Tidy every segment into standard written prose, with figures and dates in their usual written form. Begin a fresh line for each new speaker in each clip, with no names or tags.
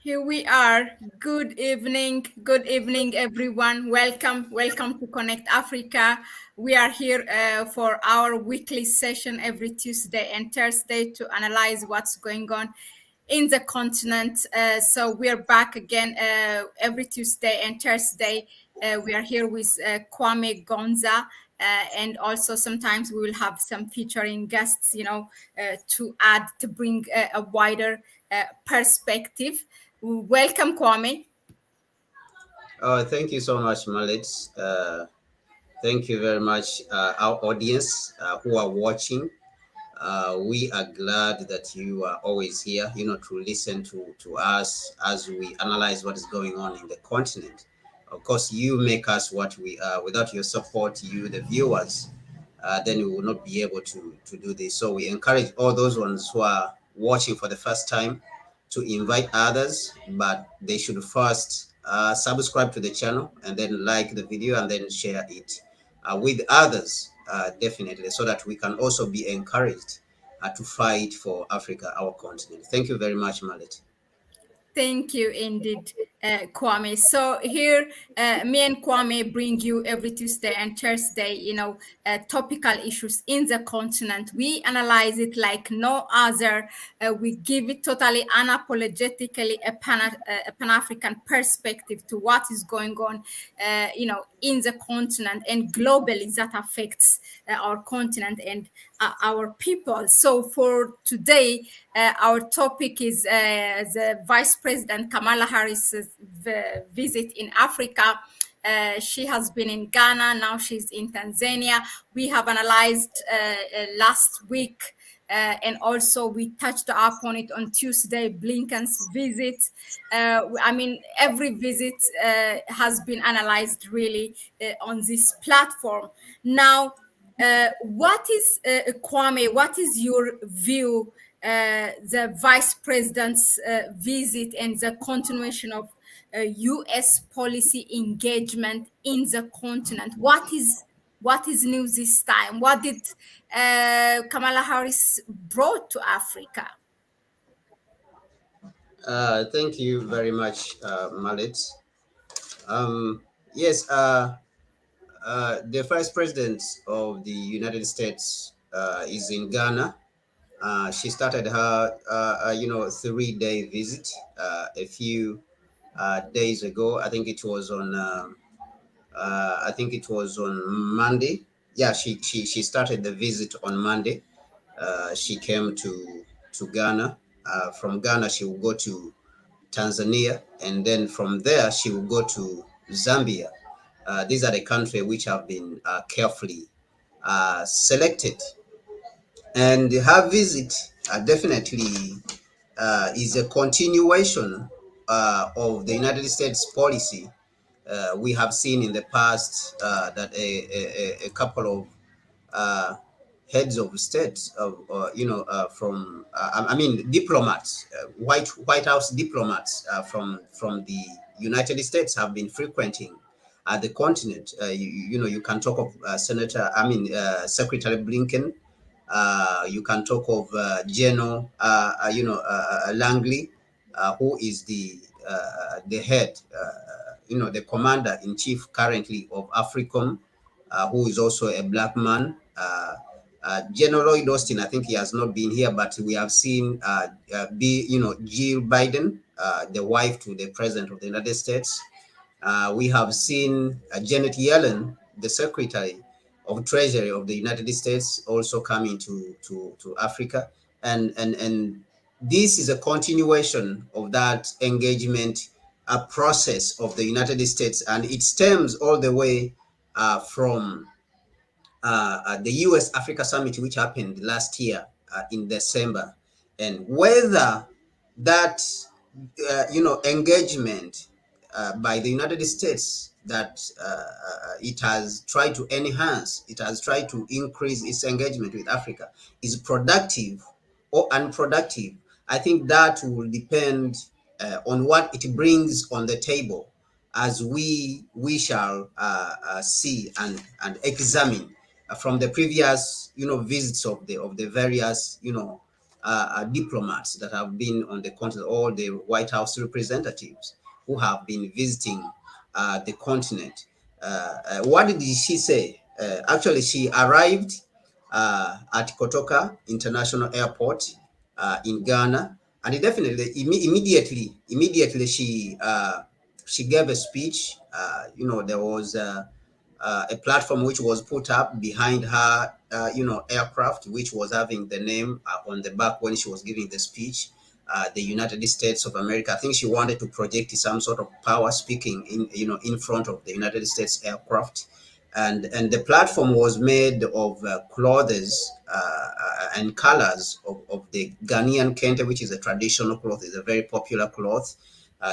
Here we are. Good evening, everyone. Welcome to Connect Africa. We are here for our weekly session every Tuesday and Thursday to analyze what's going on in the continent. So we are back again every Tuesday and Thursday. We are here with Kwame Gonza. And also sometimes we will have some featuring guests, to add to bring a wider perspective. Welcome, Kwame.
Thank you so much, Malit. Thank you very much, our audience who are watching. We are glad that you are always here, to listen to us as we analyze what is going on in the continent. Of course, you make us what we are. Without your support, you, the viewers, then we will not be able to do this. So we encourage all those ones who are watching for the first time to invite others, but they should first subscribe to the channel and then like the video and then share it with others, definitely, so that we can also be encouraged to fight for Africa, our continent. Thank you very much, Malet.
Thank you indeed, Kwame. So here, me and Kwame bring you every Tuesday and Thursday, topical issues in the continent. We analyze it like no other. We give it totally unapologetically a Pan-African perspective to what is going on, in the continent and globally that affects our continent and our people. So for today, our topic is the Vice President Kamala Harris's visit in Africa. She has been in Ghana, now she's in Tanzania. We have analyzed last week, and also we touched upon it on Tuesday, Blinken's visit. Every visit has been analyzed really on this platform. Now, what is Kwame? What is your view? The vice president's visit and the continuation of U.S. policy engagement in the continent. What is new this time? What did Kamala Harris brought to Africa?
Thank you very much, Malet. Yes, the Vice President of the United States is in Ghana. She started her, 3-day visit a few days ago. I think it was on Monday. Yeah, she started the visit on Monday. She came to Ghana. From Ghana, she will go to Tanzania, and then from there she will go to Zambia. These are the countries which have been carefully selected, and her visit definitely is a continuation of the United States policy. We have seen in the past that a couple of heads of state, from diplomats, White House diplomats from the United States have been frequenting the continent. You can talk of Secretary Blinken. You can talk of General Langley, who is the head, the commander in chief currently of AFRICOM, who is also a black man. General Lloyd Austin, I think he has not been here, but we have seen Jill Biden, the wife to the president of the United States. We have seen Janet Yellen, the secretary of Treasury of the United States, also coming to Africa, and this is a continuation of that engagement process of the United States, and it stems all the way from the U.S. Africa Summit, which happened last year in December, and whether that engagement by the United States that it has tried to enhance, it has tried to increase its engagement with Africa is productive or unproductive. I think that will depend on what it brings on the table, as we shall see and examine from the previous visits of the various diplomats that have been on the continent, all the White House representatives who have been visiting the continent. What did she say? Actually, she arrived at Kotoka International Airport in Ghana, and definitely immediately she gave a speech. There was a platform which was put up behind her, aircraft, which was having the name on the back when she was giving the speech. The United States of America. I think she wanted to project some sort of power, speaking in front of the United States aircraft, and the platform was made of clothes and colors of the Ghanaian kente, which is a traditional cloth. It's a very popular cloth,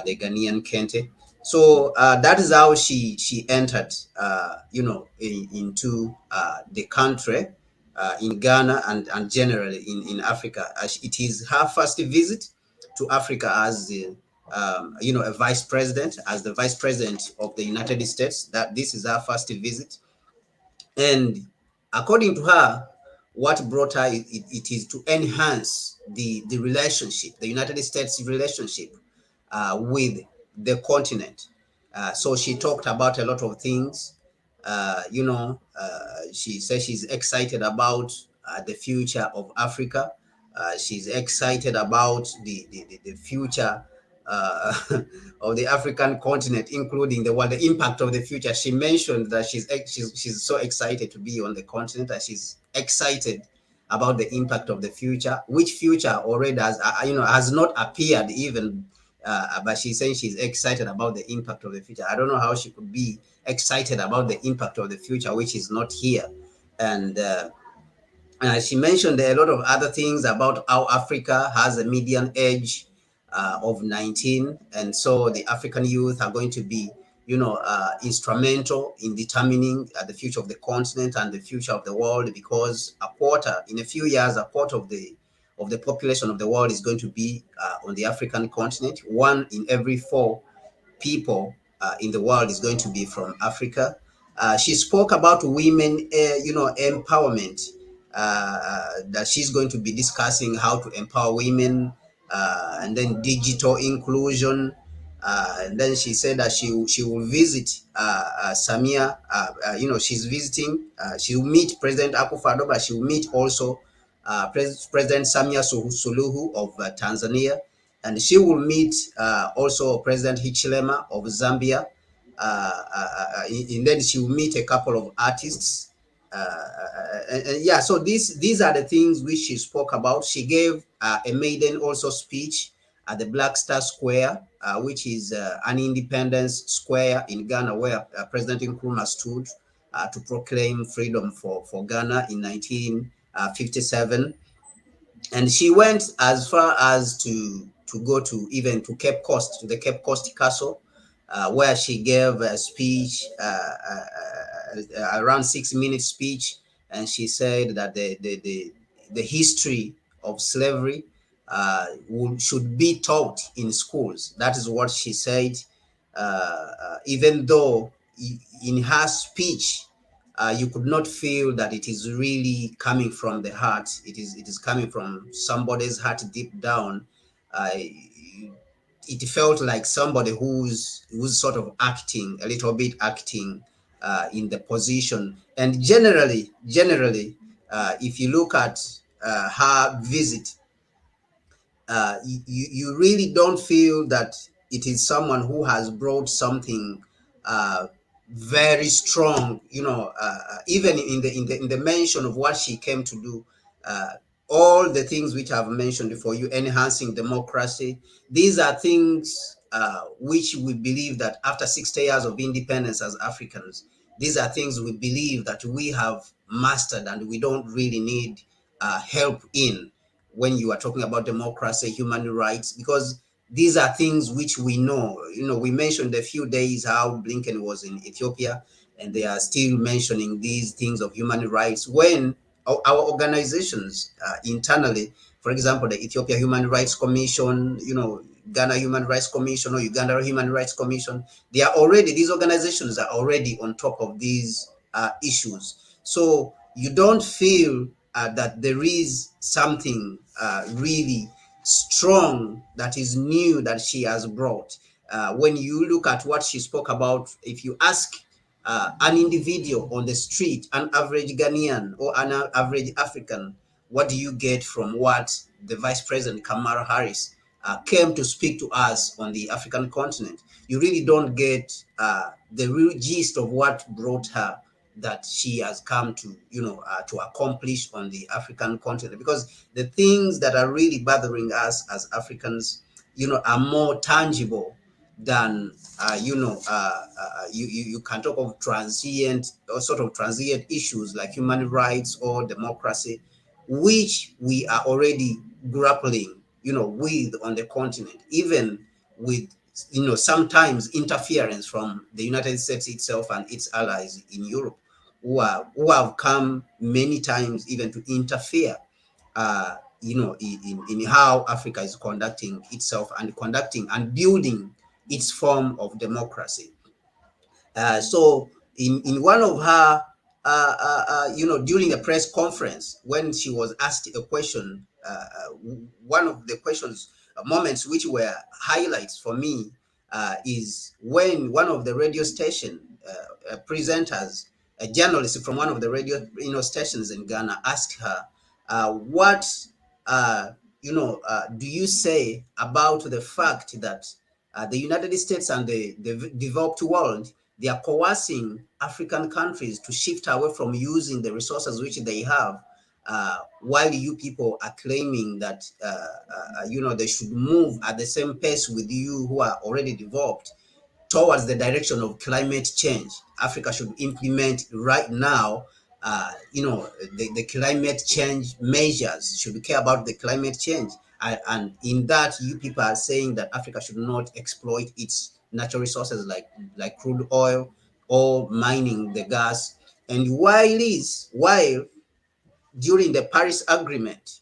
the Ghanaian kente. So that is how she entered, into the country in Ghana and generally in Africa. It is her first visit to Africa as a vice president, as the vice president of the United States. That this is her first visit, and according to her, what brought her it is to enhance the relationship, the United States relationship with the continent. So she talked about a lot of things. She says she's excited about the future of Africa. She's excited about the future uh, of the African continent, including the world, the impact of the future. She mentioned that she's so excited to be on the continent, and she's excited about the impact of the future, which future already has not appeared even, but she's saying she's excited about the impact of the future. I don't know how she could be excited about the impact of the future, which is not here. And she mentioned a lot of other things about how Africa has a median age of 19, and so the African youth are going to be, instrumental in determining the future of the continent and the future of the world, because in a few years, a quarter of the population of the world is going to be on the African continent. 1 in every 4 people in the world is going to be from Africa. She spoke about women, empowerment. That she's going to be discussing how to empower women, and then digital inclusion. And then she said that she will visit Samia. She's visiting. She will meet President Akufo-Addo, but she will meet also President Samia Suluhu of Tanzania, and she will meet also President Hichilema of Zambia. And then she will meet a couple of artists. Yeah, so these are the things which she spoke about. She gave a maiden also speech at the Black Star Square, which is an independence square in Ghana, where President Nkrumah stood to proclaim freedom for Ghana in 1957. And she went as far as to go to even to Cape Coast, to the Cape Coast Castle, where she gave a speech, around 6 minute speech, and she said that the history of slavery should be taught in schools. That is what she said. Even though in her speech, you could not feel that it is really coming from the heart. It is coming from somebody's heart deep down. It felt like somebody who's sort of acting a little bit, acting in the position. And generally, if you look at her visit, you really don't feel that it is someone who has brought something very strong, even in the mention of what she came to do. All the things which I've mentioned for you, enhancing democracy, these are things which we believe that after 60 years of independence as Africans, these are things we believe that we have mastered and we don't really need help in, when you are talking about democracy, human rights, because these are things which we know. We mentioned a few days how Blinken was in Ethiopia, and they are still mentioning these things of human rights when our organizations internally, for example, the Ethiopia Human Rights Commission, Ghana Human Rights Commission or Uganda Human Rights Commission, these organizations are already on top of these issues. So you don't feel that there is something really strong that is new that she has brought. When you look at what she spoke about, if you ask an individual on the street, an average Ghanaian or an average African, what do you get from what the Vice President Kamala Harris came to speak to us on the African continent? You really don't get the real gist of what brought her, that she has come to, to accomplish on the African continent. Because the things that are really bothering us as Africans, are more tangible than you can talk of transient or sort of transient issues like human rights or democracy, which we are already grappling, with on the continent, even with, sometimes interference from the United States itself and its allies in Europe, who have come many times even to interfere, in how Africa is conducting itself and conducting and building its form of democracy. So in one of her, during a press conference, when she was asked a question, one of the questions, moments which were highlights for me, is when one of the radio station presenters, a journalist from one of the radio stations in Ghana, asked her, what do you say about the fact that the United States and the developed world, they are coercing African countries to shift away from using the resources which they have, while you people are claiming that they should move at the same pace with you who are already developed towards the direction of climate change. Africa should implement right now, the climate change measures, should care about the climate change. And in that, you people are saying that Africa should not exploit its natural resources like crude oil or mining the gas. And while during the Paris Agreement,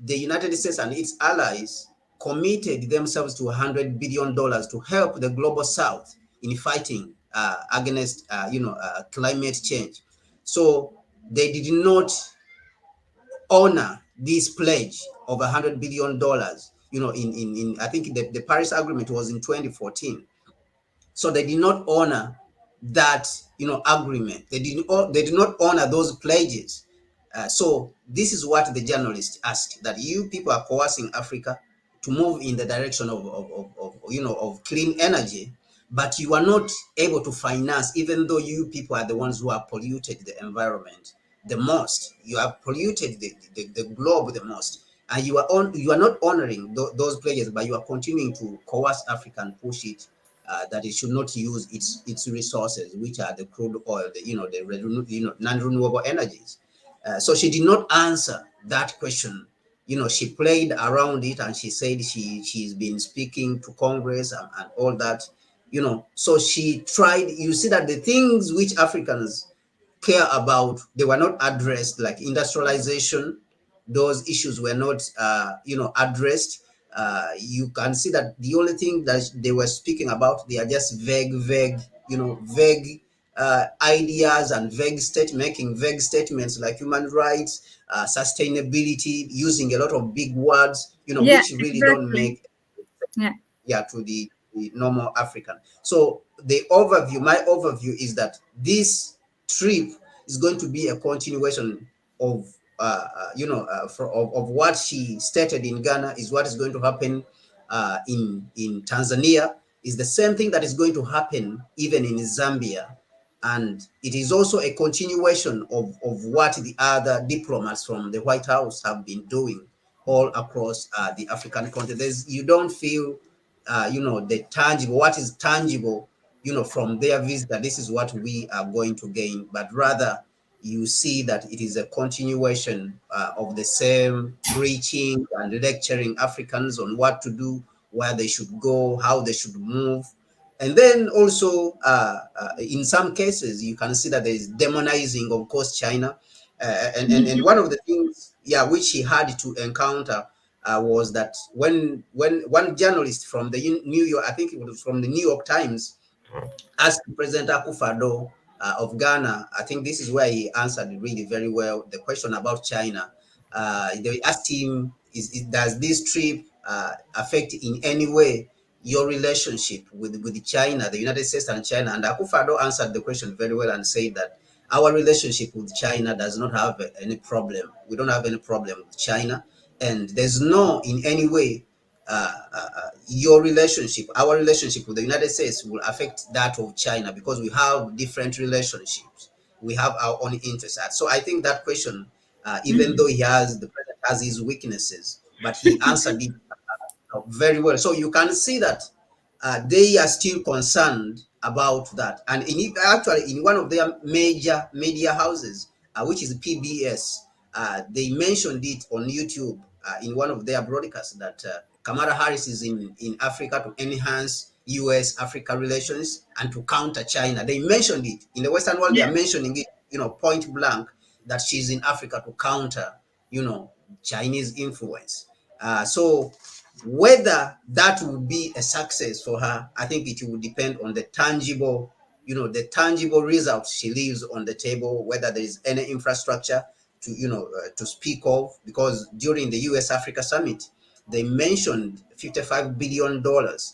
the United States and its allies committed themselves to $100 billion to help the global South in fighting against, climate change. So they did not honor this pledge of $100 billion. In I think the Paris Agreement was in 2014. So they did not honor that, agreement. They did not honor those pledges. So this is what the journalist asked, that you people are coercing Africa to move in the direction of clean energy, but you are not able to finance, even though you people are the ones who have polluted the environment the most. You have polluted the globe the most, and you are not honoring those pledges, but you are continuing to coerce Africa and push it, that it should not use its resources, which are the crude oil, the non-renewable energies. So she did not answer that question. She played around it, and she said she's been speaking to Congress and all that. So she tried. You see that the things which Africans care about, they were not addressed, like industrialization. Those issues were not addressed. You can see that the only thing that they were speaking about, they are just vague ideas and making vague statements like human rights, sustainability, using a lot of big words,
Yeah,
which really don't
exactly.
make,
Yeah.
yeah, to the normal African. So my overview is that this trip is going to be a continuation of of what she stated in Ghana, is what is going to happen in Tanzania, is the same thing that is going to happen even in Zambia. And it is also a continuation of what the other diplomats from the White House have been doing all across the African continent. You don't feel, the tangible, what is tangible, from their visit, that this is what we are going to gain, but rather you see that it is a continuation of the same preaching and lecturing Africans on what to do, where they should go, how they should move. And then also, in some cases, you can see that there is demonizing, of course, China. And one of the things, yeah, which he had to encounter was that when one journalist from the New York, I think it was from the New York Times, asked President Akufo-Addo of Ghana, I think this is where he answered really very well the question about China. They asked him, does this trip affect in any way your relationship with China, the United States and China? And Akufo-Addo answered the question very well and said that our relationship with China does not have any problem. We don't have any problem with China, and there's no in any way your relationship, our relationship with the United States will affect that of China because we have different relationships. We have our own interests. So I think that question, even though the president has his weaknesses, but he answered it very well. So you can see that they are still concerned about that. And actually, in one of their major media houses, which is PBS, they mentioned it on YouTube in one of their broadcasts that Kamala Harris is in Africa to enhance US-Africa relations and to counter China. They mentioned it. In the Western world, they are mentioning it, point blank, that she's in Africa to counter, Chinese influence. So whether that will be a success for her, I think it will depend on the tangible, the tangible results she leaves on the table, whether there is any infrastructure to speak of, because during the US Africa Summit, they mentioned $55 billion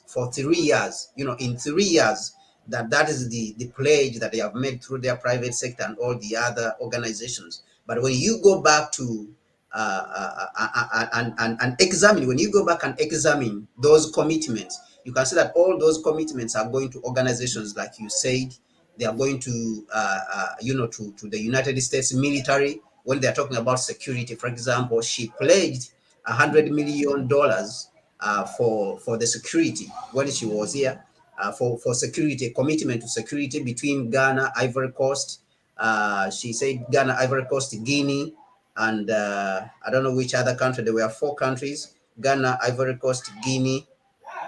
for 3 years, in 3 years, that is the pledge that they have made through their private sector and all the other organizations. But when you go back to and examine, when you go back and examine those commitments, you can see that all those commitments are going to organizations, like you said. They are going to to the United States military. When they are talking about security, for example, she pledged $100 million for the security when she was here, for security, commitment to security between Ghana, Ivory Coast. She said Ghana, Ivory Coast, Guinea, and I don't know which other country. There were 4 countries: Ghana, Ivory Coast, Guinea.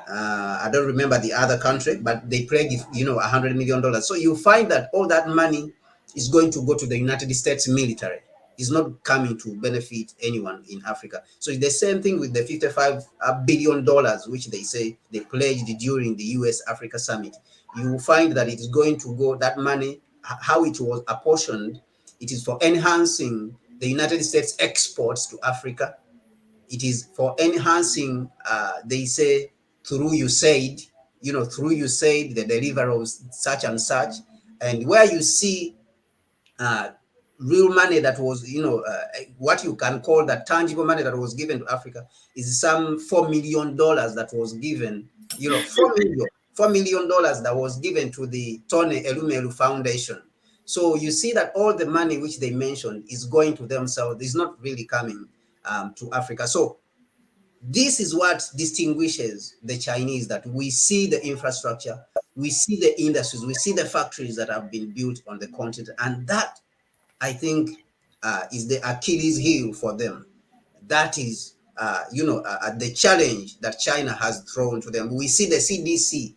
I don't remember the other country, but they pledged, $100 million. So you find that all that money is going to go to the United States military. It's not coming to benefit anyone in Africa. So it's the same thing with the $55 billion, which they say they pledged during the US Africa Summit. You will find that it is going to go, that money, how it was apportioned, it is for enhancing the United States exports to Africa. It is for enhancing, they say, through USAID, through USAID, the delivery of such and such. And where you see real money that was, what you can call that tangible money that was given to Africa is some $4 million that was given, $4 million that was given to the Tony Elumelu Foundation. So you see that all the money which they mentioned is going to themselves. It's not really coming to Africa. So this is what distinguishes the Chinese, that we see the infrastructure, we see the industries, we see the factories that have been built on the continent, and that, I think, is the Achilles heel for them. That is, the challenge that China has thrown to them. We see the CDC,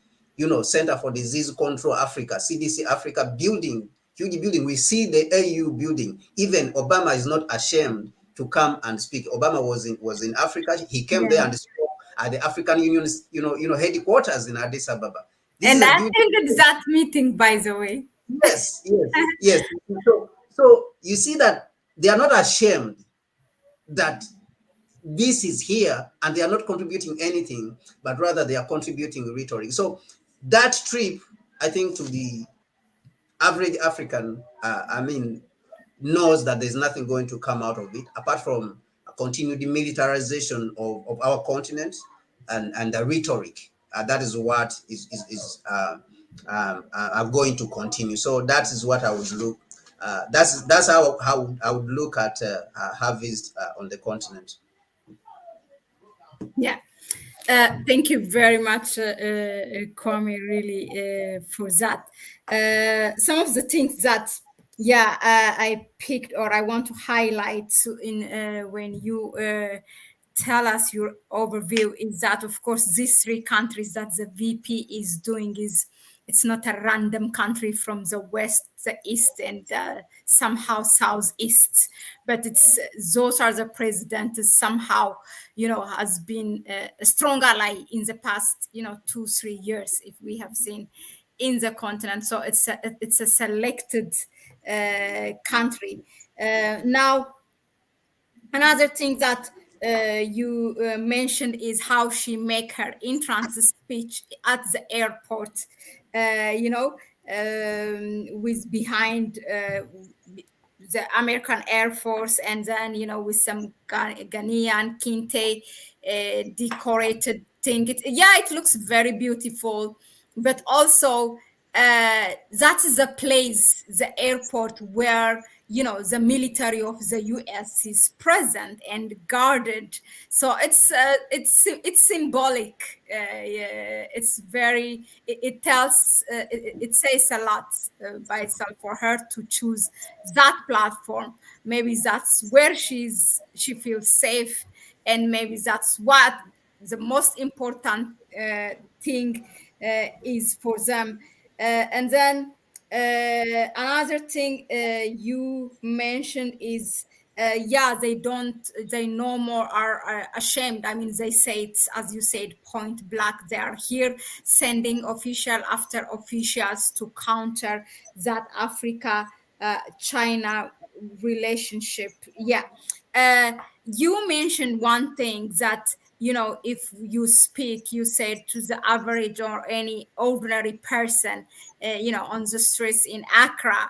Center for Disease Control Africa, CDC Africa building, huge building. We see the AU building. Even Obama is not ashamed to come and speak. Obama was in Africa. He came there and spoke at the African Union's, headquarters in Addis Ababa. This
And
is a
I
building.
attended that meeting, by the way.
Yes, yes, yes. So you see that they are not ashamed that this is here, and they are not contributing anything, but rather they are contributing rhetoric. So that trip, I think, to the average African, knows that there's nothing going to come out of it apart from a continued militarization of our continent and the rhetoric. That is what is going to continue. So that is what I would look. That's how I would look at her visit on the continent.
Yeah. Thank you very much, Kwame, really, for that. Some of the things that, yeah, I picked or I want to highlight in when you tell us your overview is that, of course, these 3 countries that the VP is doing is, it's not a random country from the west, the east, and somehow southeast, but it's those are the presidents somehow, has been a strong ally in the past, 2-3 years, if we have seen in the continent. So it's a selected country. Now, another thing that you mentioned is how she make her entrance speech at the airport. You know, with behind the American Air Force, and then with some Ghanaian kente decorated thing. Yeah, it looks very beautiful, but also that is a place, the airport, where the military of the US is present and guarded. So it's symbolic. Yeah, it's very, it tells, it says a lot by itself for her to choose that platform. Maybe that's where she feels safe, and maybe that's what the most important thing is for them. And then another thing you mentioned is, yeah, they no more are ashamed. I mean, they say it's, as you said, point blank. They are here sending official after officials to counter that Africa China relationship. Yeah. You mentioned one thing that, if you speak, you said, to the average or any ordinary person, on the streets in Accra,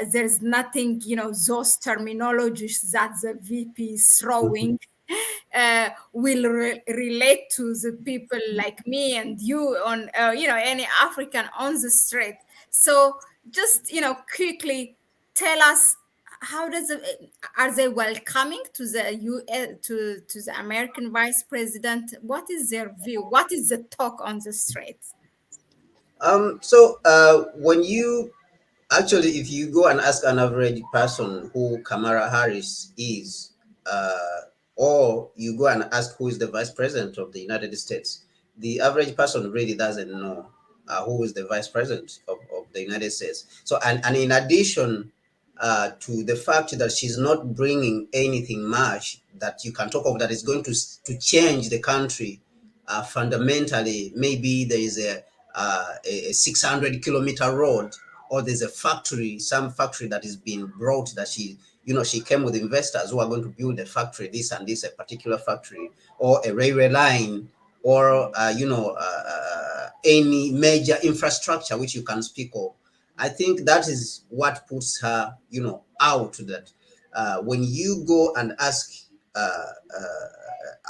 there's nothing, those terminologies that the VP is throwing will relate to the people like me and you on, any African on the street. So just, quickly tell us, how does it, are they welcoming to the US, to the American vice president? What is their view? What is the talk on the streets?
When you actually, if you go and ask an average person who Kamala Harris is, or you go and ask who is the vice president of the United States, the average person really doesn't know who is the vice president of the United States. So, and in addition to the fact that she's not bringing anything much that you can talk of that is going to change the country fundamentally. Maybe there is a 600-kilometer road, or there's a factory, some factory that is being brought, that she came with investors who are going to build a factory, this and this, a particular factory, or a railway line, or any major infrastructure which you can speak of. I think that is what puts her, out. That when you go and ask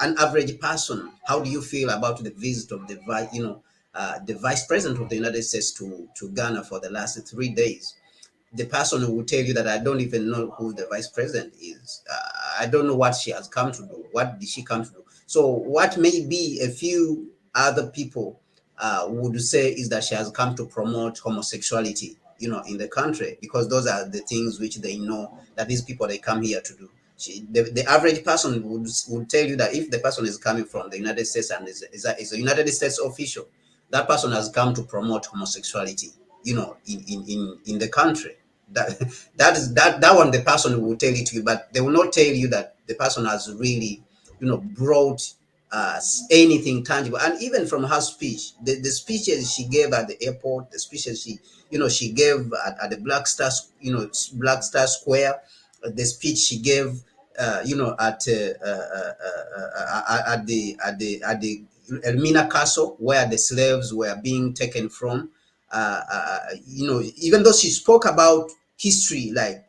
an average person, how do you feel about the visit of the vice president of the United States to Ghana for the last 3 days? The person will tell you that I don't even know who the vice president is. I don't know what she has come to do. What did she come to do? So what maybe a few other people would say is that she has come to promote homosexuality, in the country, because those are the things which they know that these people, they come here to do. The average person would tell you that if the person is coming from the United States and is a United States official, that person has come to promote homosexuality, in the country. That that one, the person will tell it to you, but they will not tell you that the person has really, brought anything tangible. And even from her speech, the speeches she gave at the airport, the speeches she gave at the Black Star Square, the speech she gave, at the Elmina Castle, where the slaves were being taken from. Even though she spoke about history, like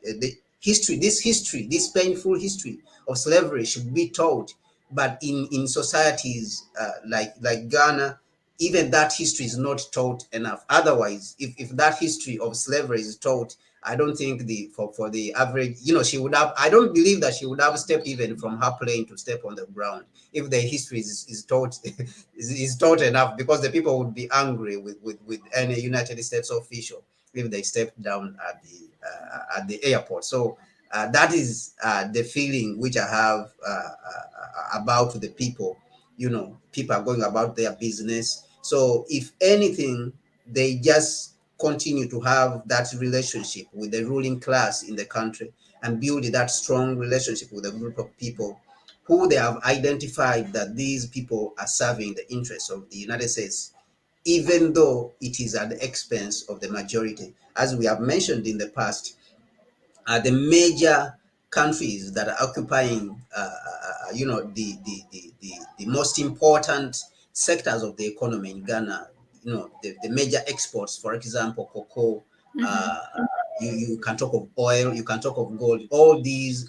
this painful history of slavery should be taught, but in societies like Ghana, even that history is not taught enough. Otherwise, if that history of slavery is taught, I don't think for the average, she would have. I don't believe that she would have stepped even from her plane to step on the ground if the history is taught is taught enough, because the people would be angry with any United States official if they stepped down at the airport. So that is the feeling which I have about the people. People are going about their business. So if anything, they just continue to have that relationship with the ruling class in the country and build that strong relationship with a group of people who they have identified that these people are serving the interests of the United States even though it is at the expense of the majority. As we have mentioned in the past, the major countries that are occupying, the most important sectors of the economy in Ghana, the major exports, for example, cocoa,
Mhm.
uh, you can talk of oil, you can talk of gold. All these,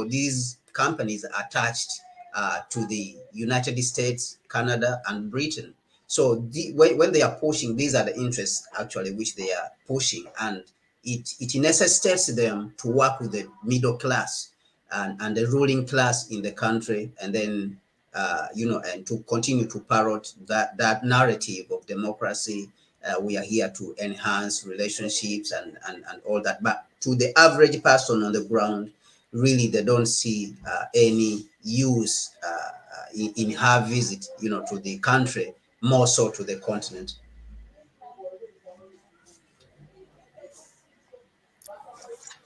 these companies are attached to the United States, Canada, and Britain. So when they are pushing, these are the interests actually which they are pushing, and it necessitates them to work with the middle class and the ruling class in the country, and then and to continue to parrot that narrative of democracy. We are here to enhance relationships and all that. But to the average person on the ground, really, they don't see any use in her visit, to the country, more so to the continent.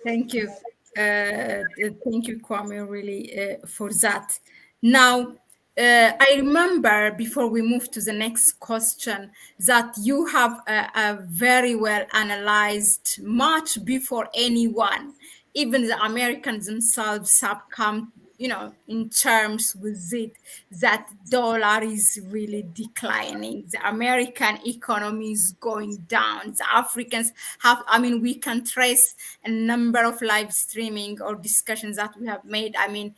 Thank you. Thank you, Kwame, really, for that. Now, I remember before we move to the next question that you have a very well analyzed much before anyone, even the Americans themselves have come, in terms with it, that dollar is really declining. The American economy is going down. The Africans have, I mean, we can trace a number of live streaming or discussions that we have made. I mean,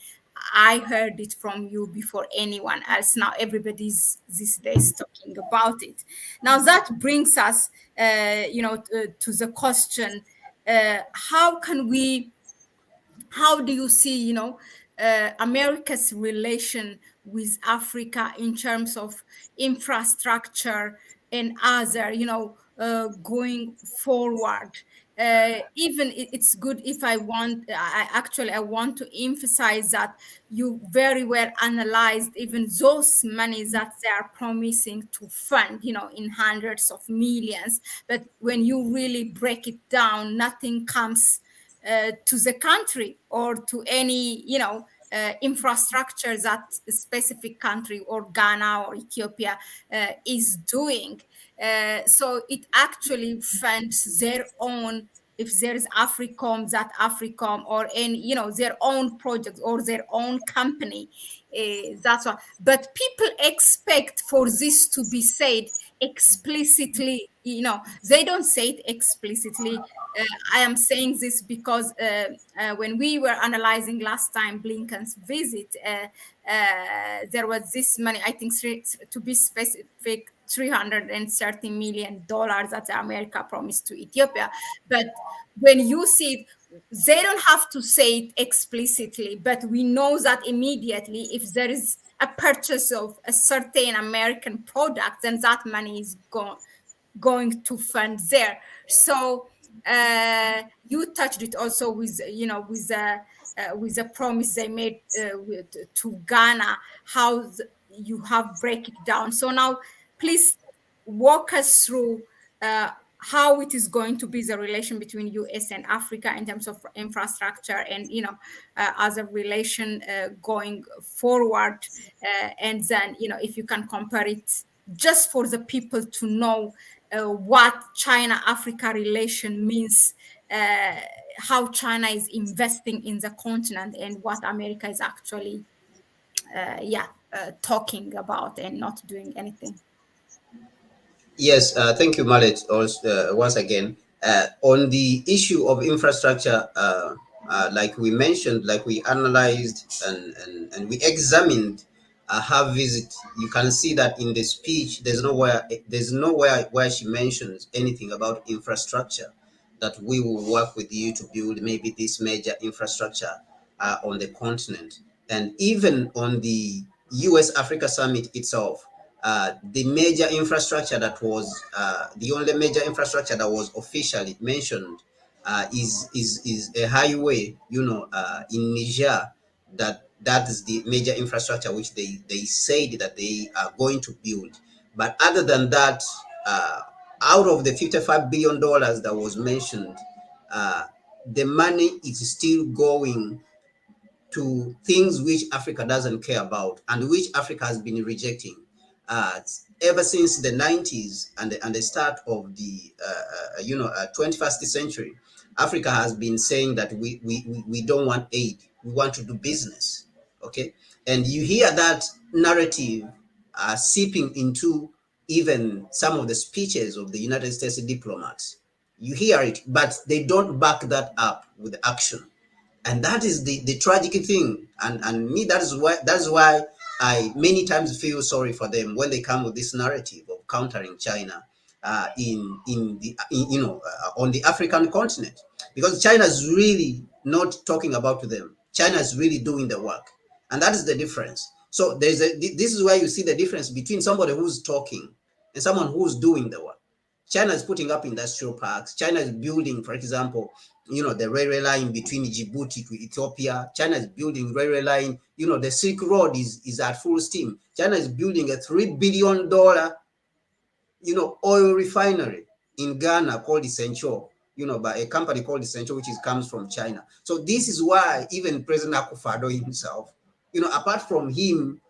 I heard it from you before anyone else. Now everybody's these days talking about it. Now that brings us, to the question: how can we? How do you see, America's relation with Africa in terms of infrastructure and other, going forward? Even it's good if I want to emphasize that you very well analyzed even those money that they are promising to fund, in hundreds of millions. But when you really break it down, nothing comes to the country or to any, infrastructure that a specific country or Ghana or Ethiopia is doing. So it actually funds their own. If there is Africom, that Africom, or any, their own project or their own company, that's why. But people expect for this to be said explicitly. They don't say it explicitly. I am saying this because when we were analyzing last time Blinken's visit, there was this money, I think, to be specific, $330 million that America promised to Ethiopia. But when you see it, they don't have to say it explicitly, but we know that immediately if there is a purchase of a certain American product, then that money is going to fund there. So you touched it also with, with the promise they made to Ghana, how you have break it down. So now please walk us through how it is going to be the relation between US and Africa in terms of infrastructure and, as a relation going forward. And then, if you can compare it just for the people to know what China Africa relation means, uh, how China is investing in the continent, and what America is actually, talking about and not doing anything.
Yes, thank you, Malet, also, once again. On the issue of infrastructure, like we mentioned, like we analyzed and we examined her visit, you can see that in the speech, there's nowhere where she mentions anything about infrastructure, that we will work with you to build maybe this major infrastructure on the continent. And even on the US Africa Summit itself, the only major infrastructure that was officially mentioned is a highway, in Niger. That is the major infrastructure which they said that they are going to build. But other than that, uh, out of the $55 billion that was mentioned, uh, the money is still going to things which Africa doesn't care about and which Africa has been rejecting. uh, ever since the 90s and the start of the 21st century, Africa has been saying that we don't want aid, we want to do business. Okay, and you hear that narrative seeping into even some of the speeches of the United States diplomats. You hear it, but they don't back that up with action, and that is the tragic thing. And me, that is why I many times feel sorry for them when they come with this narrative of countering China on the African continent, because China is really not talking about them. China is really doing the work, and that is the difference. So this is where you see the difference between somebody who's talking and someone who's doing the work. China is putting up industrial parks. China is building, for example, the railway line between Djibouti to Ethiopia. China is building railway line. The Silk Road is at full steam. China is building a $3 billion oil refinery in Ghana called Essential, by a company called Essential, which comes from China. So this is why even President Akufo-Addo himself, apart from him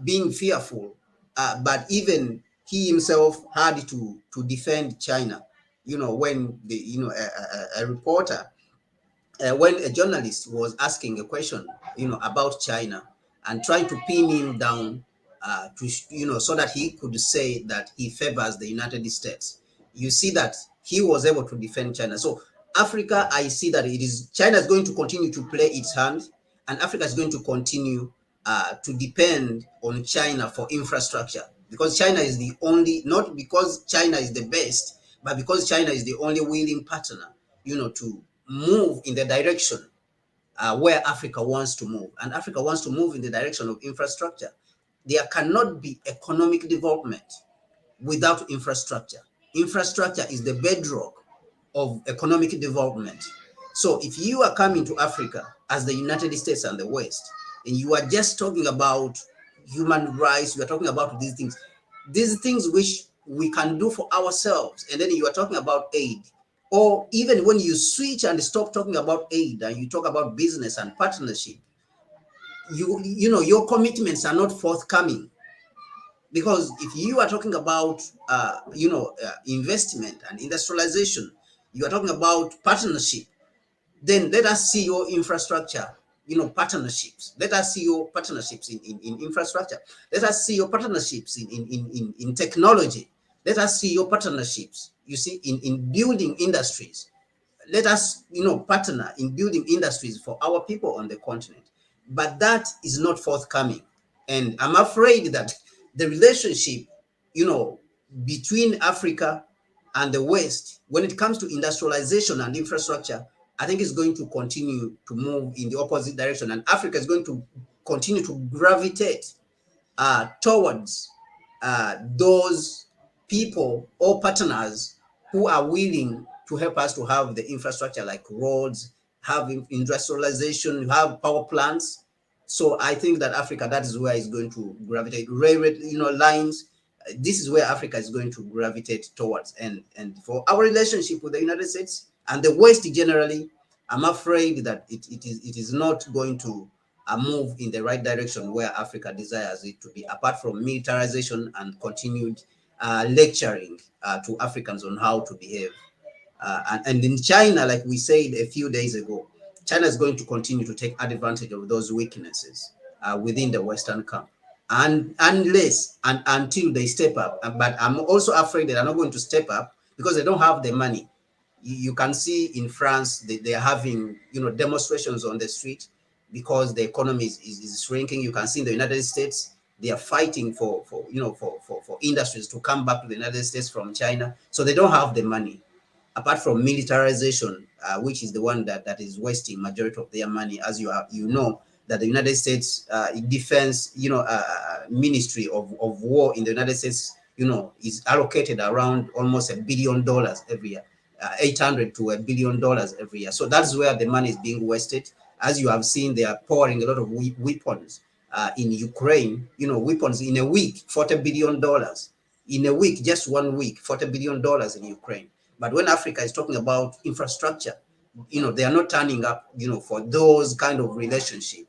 being fearful, but even he himself had to defend China, when a reporter when a journalist was asking a question, about China and trying to pin him down, so that he could say that he favors the United States. You see that he was able to defend China. So Africa, I see that China is going to continue to play its hand, and Africa is going to continue to depend on China for infrastructure, because China is the only, not because China is the best, but because China is the only willing partner, to move in the direction where Africa wants to move. And Africa wants to move in the direction of infrastructure. There cannot be economic development without infrastructure. Infrastructure is the bedrock of economic development. So if you are coming to Africa as the United States and the West, and you are just talking about human rights, you are talking about these things which we can do for ourselves, and then you are talking about aid, or even when you switch and stop talking about aid and you talk about business and partnership, your commitments are not forthcoming. Because if you are talking about investment and industrialization, you are talking about partnership, then let us see your infrastructure, partnerships. Let us see your partnerships in infrastructure. Let us see your partnerships in technology. Let us see your partnerships, you see, in building industries. Let us, partner in building industries for our people on the continent. But that is not forthcoming. And I'm afraid that the relationship, between Africa and the West, when it comes to industrialization and infrastructure, I think is going to continue to move in the opposite direction. And Africa is going to continue to gravitate towards those people or partners who are willing to help us to have the infrastructure like roads, have industrialization, have power plants. So I think that Africa, that is where it's going to gravitate. Railway, lines. This is where Africa is going to gravitate towards. And for our relationship with the United States and the West generally, I'm afraid that it is not going to move in the right direction where Africa desires it to be, apart from militarization and continued lecturing to Africans on how to behave. And in China, like we said a few days ago, China is going to continue to take advantage of those weaknesses within the Western camp, and unless and until they step up. But I'm also afraid that they're not going to step up because they don't have the money. You can see in France they are having demonstrations on the street because the economy is shrinking. You can see in the United States they are fighting for industries to come back to the United States from China. So they don't have the money, apart from militarization, which is the one that is wasting majority of their money. As you know that the United States defense ministry of war in the United States is allocated around almost $1 billion every year. 800 to $1 billion every year. So that's where the money is being wasted. As you have seen, they are pouring a lot of weapons in Ukraine. Weapons in a week, $40 billion. In a week, just 1 week, $40 billion in Ukraine. But when Africa is talking about infrastructure, they are not turning up, for those kind of relationship,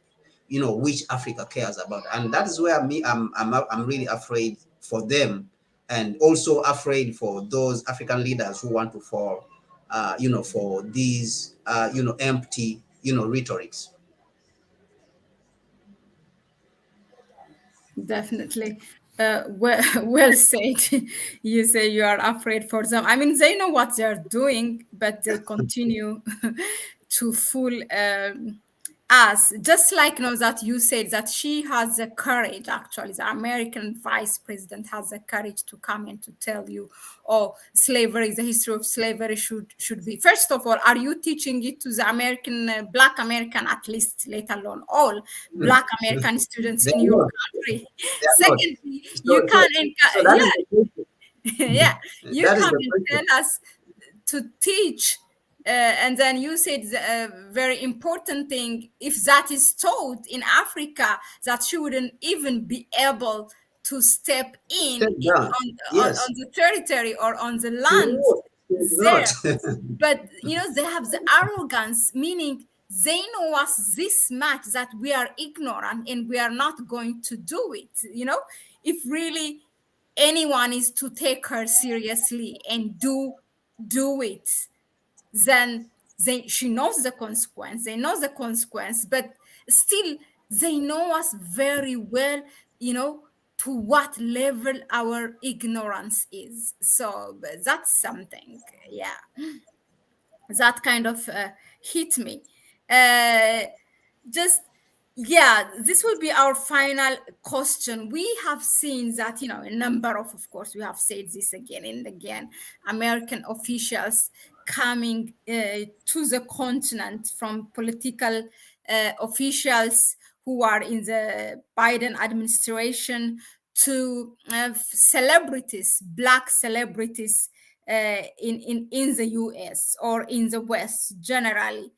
which Africa cares about. And that is where I'm really afraid for them, and also afraid for those African leaders who want to fall, for these, empty, rhetorics.
Definitely. Well, well said. You say you are afraid for them. I mean, they know what they're doing, but they continue to fool us. Just like, that you said that she has the courage, actually, the American vice president has the courage to come and to tell you, oh, slavery, the history of slavery should be. First of all, are you teaching it to the American, Black American, at least, let alone all
Hmm.
Black American students
They
in
are
your
not.
country?
They are not.
Secondly, you
So
can,
that is
yeah,
the question.
yeah, you
That is
come
the
and
question.
tell us to teach, and then you said a very important thing. If that is taught in Africa, that she wouldn't even be able to step in
Step down.
on
Yes.
the territory or on the
She
land
would. She would
there.
not.
But they have the arrogance, meaning they know us this much that we are ignorant and we are not going to do it. If really anyone is to take her seriously and do it, then she knows the consequence. They know the consequence, but still they know us very well, to what level our ignorance is. So but that's something, yeah, that kind of hit me. Uh, just Yeah, this will be our final question. We have seen that, a number of course, we have said this again and again, American officials coming to the continent, from political officials who are in the Biden administration, to celebrities, Black celebrities, in the US or in the West generally.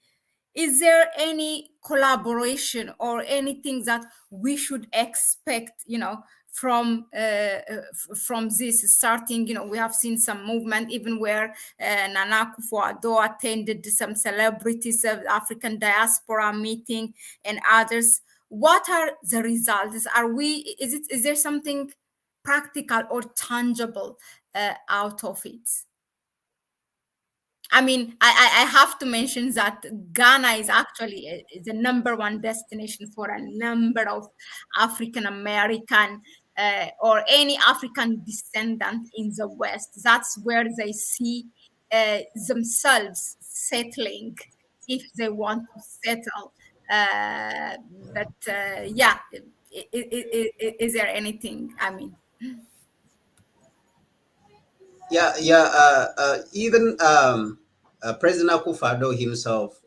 Is there any collaboration or anything that we should expect, from from this starting? We have seen some movement, even where Nana Akufo-Addo attended some celebrities of African diaspora meeting and others. What are the results? Is there something practical or tangible out of it? I mean, I have to mention that Ghana is actually the number one destination for a number of African American or any African descendant in the West. That's where they see themselves settling, if they want to settle. Uh, but yeah, is there anything? I mean,
Yeah, yeah. Even President Akufo-Addo himself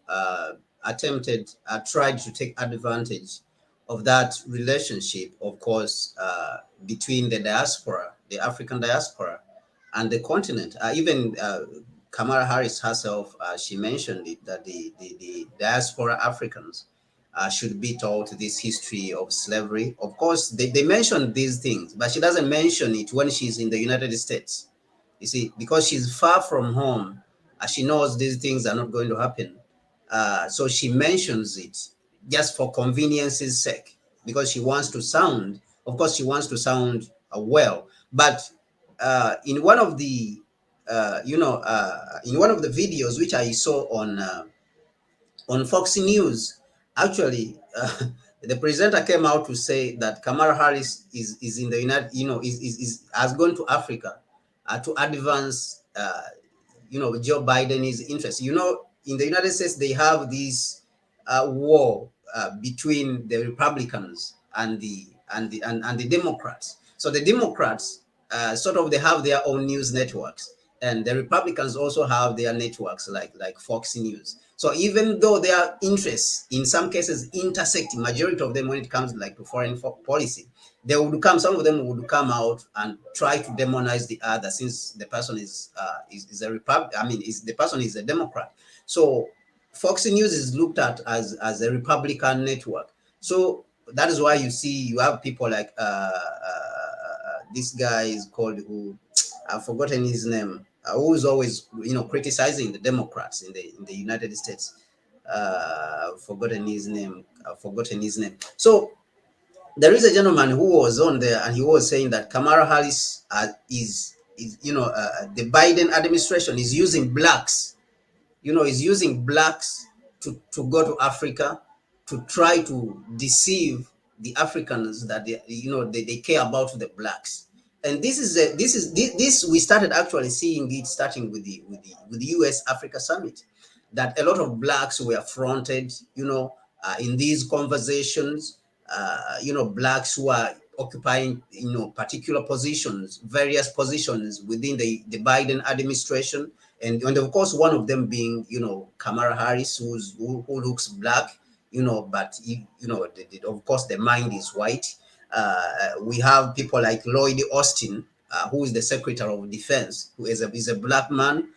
tried to take advantage of that relationship, of course, between the diaspora, the African diaspora, and the continent. Even Kamala Harris herself, she mentioned it, that the diaspora Africans should be taught this history of slavery. Of course, they mention these things, but she doesn't mention it when she's in the United States. You see, because she's far from home, she knows these things are not going to happen. So she mentions it just for convenience's sake, because she wants to sound, of course, she wants to sound well. But in one of the, in one of the videos which I saw on Fox News, actually, the presenter came out to say that Kamala Harris is in the United, is has gone to Africa to advance, Joe Biden's interest. In the United States, they have this war between the Republicans and the Democrats. So the Democrats sort of, they have their own news networks, and the Republicans also have their networks like Fox News. So even though their interests in some cases intersect, majority of them when it comes like to foreign policy, some of them would come out and try to demonize the other, since the person is a the person is a Democrat. So Fox News is looked at as a Republican network. So that is why you have people like this guy is called, who I've forgotten his name, who's always criticizing the Democrats in the United States. I've forgotten his name. So there is a gentleman who was on there, and he was saying that Kamala Harris is the Biden administration is using blacks, is using blacks to go to Africa to try to deceive the Africans that they care about the blacks. And this we started actually seeing it starting with the US Africa summit, that a lot of blacks were fronted, in these conversations, blacks who are occupying, particular positions, various positions within the Biden administration. And of course, one of them being, Kamala Harris, who looks black, but of course the mind is white. We have people like Lloyd Austin, who is the Secretary of Defense, who is a black man.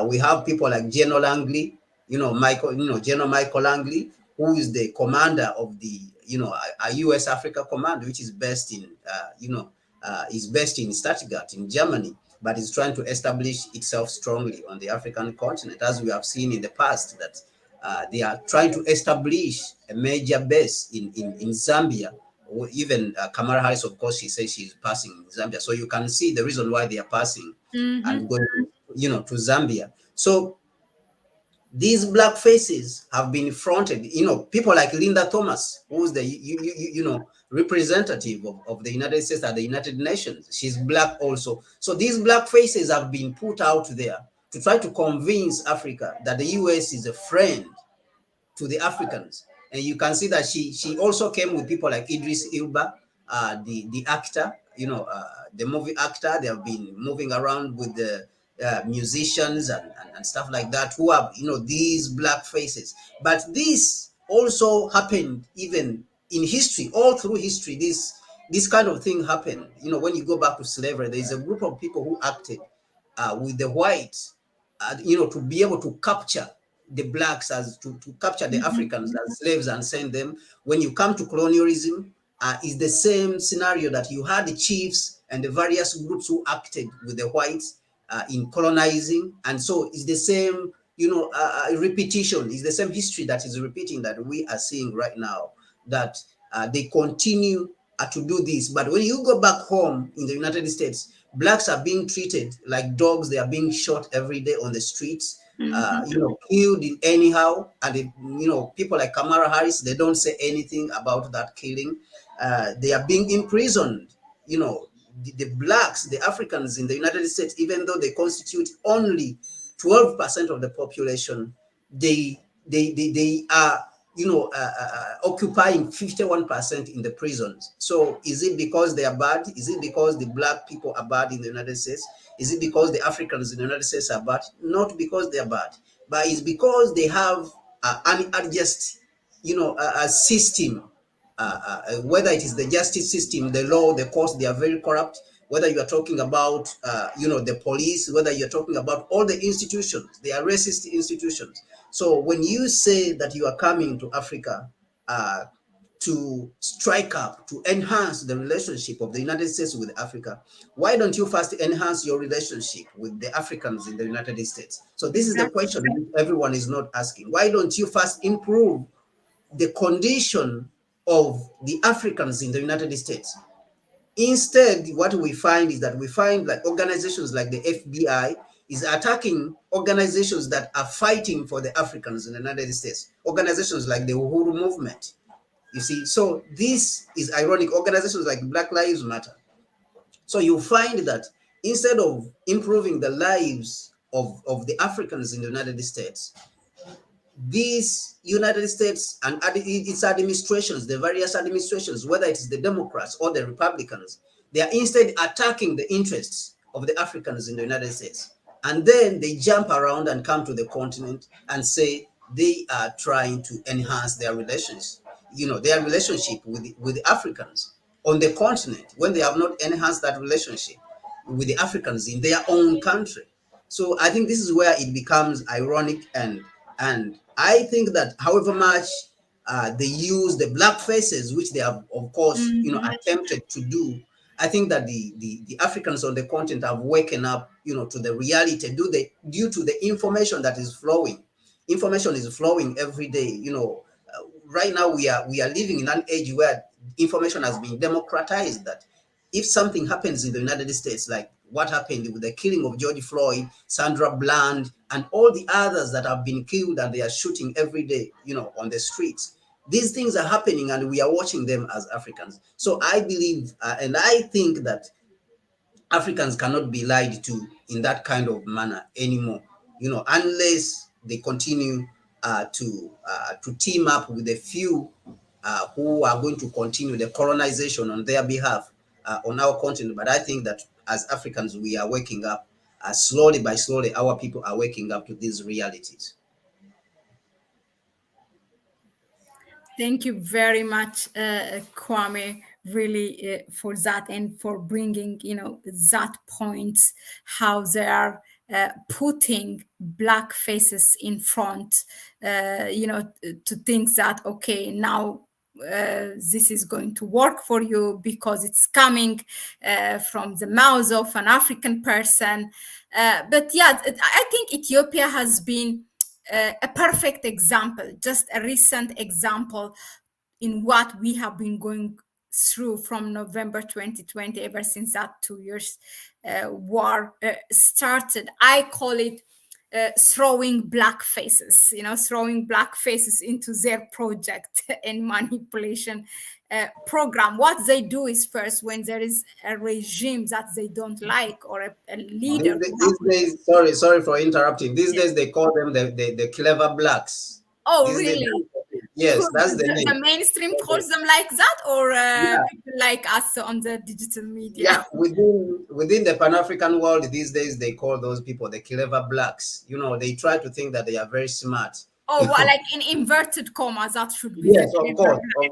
We have people like General Langley, General Michael Langley, who is the commander of the, a U.S. Africa Command, which is based in, is based in Stuttgart in Germany, but is trying to establish itself strongly on the African continent, as we have seen in the past that they are trying to establish a major base in Zambia. Or even Kamala Harris, of course, she says she's passing in Zambia. So you can see the reason why they are passing and going, to Zambia. So these black faces have been fronted, people like Linda Thomas, who's the representative of the United States at the United Nations. She's black also. So these black faces have been put out there to try to convince Africa that the US is a friend to the Africans. And you can see that she also came with people like Idris Elba, the actor, the movie actor. They have been moving around with the musicians and stuff like that, who have, these black faces. But this also happened even in history, all through history. This kind of thing happened. When you go back to slavery, there is a group of people who acted with the whites, to be able to capture the blacks, as to capture the Africans as slaves and send them. When you come to colonialism, is the same scenario, that you had the chiefs and the various groups who acted with the whites in colonizing. And so it's the same, repetition, is the same history that is repeating, that we are seeing right now, that they continue to do this. But when you go back home in the United States, blacks are being treated like dogs. They are being shot every day on the streets, killed in anyhow. And people like Kamala Harris, they don't say anything about that killing. They are being imprisoned. The blacks, the Africans in the United States, even though they constitute only 12% of the population, they are occupying 51% in the prisons. So is it because they are bad? Is it because the black people are bad in the United States? Is it because the Africans in the United States are bad? Not because they are bad, but it's because they have an unjust, a system. Whether it is the justice system, the law, the courts, they are very corrupt. Whether you are talking about, the police, whether you're talking about all the institutions, they are racist institutions. So when you say that you are coming to Africa to strike up, to enhance the relationship of the United States with Africa, why don't you first enhance your relationship with the Africans in the United States? So this is the question everyone is not asking. Why don't you first improve the condition of the Africans in the United States? Instead, what we find is that we find like organizations like the FBI is attacking organizations that are fighting for the Africans in the United States. Organizations like the Uhuru Movement. You see, so this is ironic. Organizations like Black Lives Matter. So you find that instead of improving the lives of the Africans in the United States, these United States and its administrations, the various administrations, whether it's the Democrats or the Republicans, they are instead attacking the interests of the Africans in the United States. And then they jump around and come to the continent and say they are trying to enhance their relations, their relationship with the Africans on the continent, when they have not enhanced that relationship with the Africans in their own country. So I think this is where it becomes ironic, and I think that however much they use the black faces, which they have, of course, attempted to do, I think that the Africans on the continent have waken up, to the reality due to the information that is flowing. Information is flowing every day. Right now we are living in an age where information has been democratized, that if something happens in the United States, like what happened with the killing of George Floyd, Sandra Bland, and all the others that have been killed and they are shooting every day, on the streets. These things are happening and we are watching them as Africans. So I believe and I think that Africans cannot be lied to in that kind of manner anymore, unless they continue to team up with a few who are going to continue the colonization on their behalf on our continent. But I think that as Africans, we are waking up slowly by slowly. Our people are waking up to these realities.
Thank you very much, Kwame, really for that and for bringing, that points how they are putting black faces in front, to think that, okay, now this is going to work for you because it's coming from the mouth of an African person. But yeah, I think Ethiopia has been a perfect example, just a recent example in what we have been going through from November 2020, ever since that 2 years war started. I call it throwing black faces, throwing black faces into their project and manipulation program. What they do is, first, when there is a regime that they don't like, or a leader who
These
happens.
days, sorry for interrupting. These days they call them the clever blacks.
Oh,
These days,
really?
yes, that's the
The
name.
mainstream calls them like that, or
Yeah,
people like us on the digital media?
yeah. Within the Pan African world these days, they call those people the clever blacks. They try to think that they are very smart.
Oh, well, like in inverted commas, that should be the
Yes,
clever
of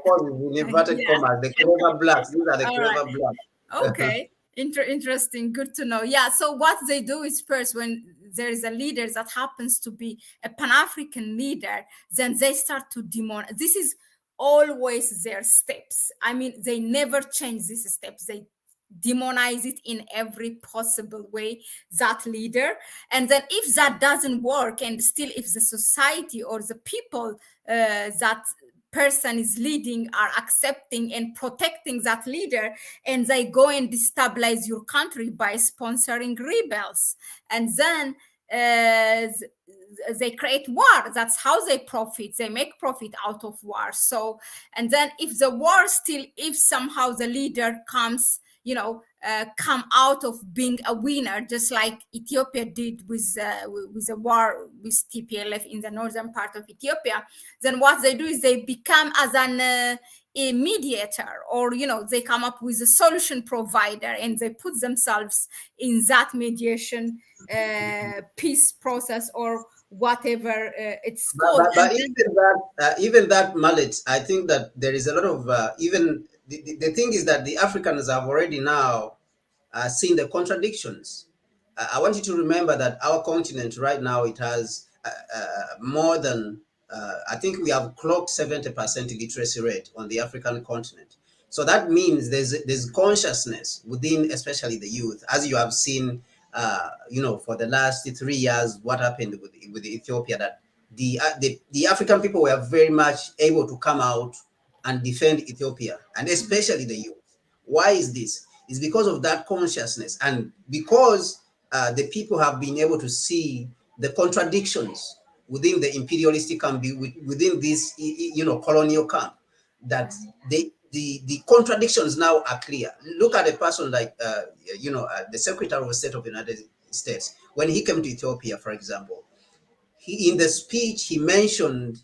course, in
black.
inverted
Yeah.
commas, the clever blacks. These are the
All right.
clever blacks.
Okay. Interesting. Good to know. Yeah. So what they do is, first, when there is a leader that happens to be a Pan-African leader, then they start to demon. This is always their steps. I mean, they never change these steps. They demonize it in every possible way, that leader. And then if that doesn't work, and still if the society or the people that person is leading are accepting and protecting that leader, and they go and destabilize your country by sponsoring rebels, and then they create war. That's how they profit. They make profit out of war. So, and then if the war still, if somehow the leader comes, come out of being a winner, just like Ethiopia did with the war with TPLF in the northern part of Ethiopia, then what they do is they become as a mediator, or they come up with a solution provider, and they put themselves in that mediation peace process, or whatever it's called. And
But
then,
even that mallet, I think that there is a lot of even the thing is that the Africans have already now seen the contradictions. I want you to remember that our continent right now, it has more than I think we have clocked 70% literacy rate on the African continent. So that means there's consciousness within, especially the youth, as you have seen. For the last 3 years, what happened with Ethiopia, that the African people were very much able to come out and defend Ethiopia, and especially the youth. Why is this? It's because of that consciousness, and because the people have been able to see the contradictions within the imperialistic camp, within this colonial camp, that the contradictions now are clear. Look at a person like the Secretary of State of the United States. When he came to Ethiopia, for example, in the speech he mentioned